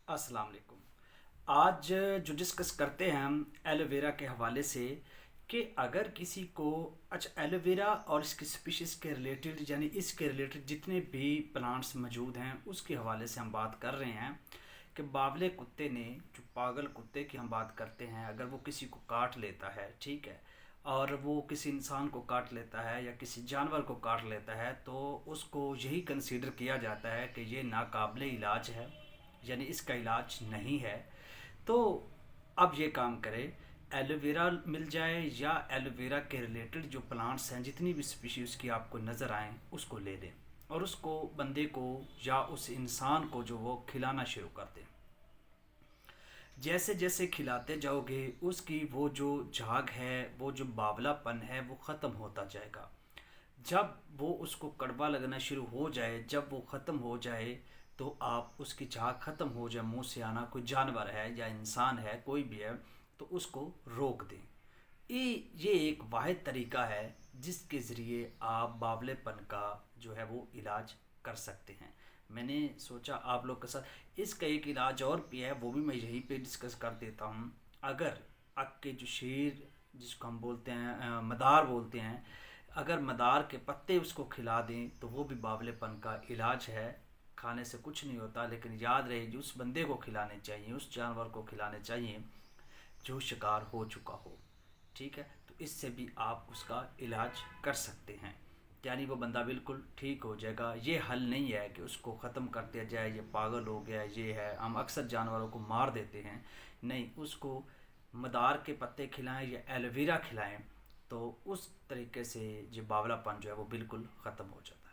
अस्सलाम वालेकुम। आज जो डिस्कस करते हैं हम एलोवेरा के हवाले से कि अगर किसी को अच्छा एलोवेरा और इसकी स्पीशीज़ के रिलेटेड यानी इसके रिलेटेड जितने भी प्लांट्स मौजूद हैं उसके हवाले से हम बात कर रहे हैं कि बावले कुत्ते ने जो पागल कुत्ते की हम बात करते हैं, अगर वो किसी को काट लेता है, ठीक है, और वो किसी इंसान को काट लेता है या किसी जानवर को काट लेता है तो उसको यही कंसीडर किया जाता है कि ये नाकाबिले इलाज है, यानी इसका इलाज नहीं है। तो अब ये काम करे, एलोवेरा मिल जाए या एलोवेरा के रिलेटेड जो प्लांट्स हैं जितनी भी स्पीशीज़ की आपको नज़र आएँ उसको ले लें और उसको बंदे को या उस इंसान को जो वो खिलाना शुरू कर दें। जैसे जैसे खिलाते जाओगे उसकी वो जो झाग है, वो जो बावलापन है वो ख़त्म होता जाएगा। जब वो उसको कड़वा लगना शुरू हो जाए, जब वो ख़त्म हो जाए, तो आप उसकी झाग ख़त्म हो जाए मुंह से आना, कोई जानवर है या इंसान है कोई भी है, तो उसको रोक दें। ये एक वाहिद तरीका है जिसके ज़रिए आप बावलेपन का जो है वो इलाज कर सकते हैं। मैंने सोचा आप लोग के साथ इसका एक इलाज और भी है, वो भी मैं यहीं पे डिस्कस कर देता हूँ। अगर आपके जो शेर जिसको हम बोलते हैं मदार बोलते हैं, अगर मदार के पत्ते उसको खिला दें तो वो भी बावलेपन का इलाज है। खाने से कुछ नहीं होता, लेकिन याद रहे कि उस बंदे को खिलाने चाहिए, उस जानवर को खिलाने चाहिए जो शिकार हो चुका हो। ठीक है, तो इससे भी आप उसका इलाज कर सकते हैं, यानी वो बंदा बिल्कुल ठीक हो जाएगा। ये हल नहीं है कि उसको ख़त्म कर दिया जाए, ये पागल हो गया, ये है। हम अक्सर जानवरों को मार देते हैं, नहीं, उसको मदार के पत्ते खिलाएं या एलोवेरा खिलाएं तो उस तरीके से जो बावलापन जो है वो बिल्कुल ख़त्म हो जाता है।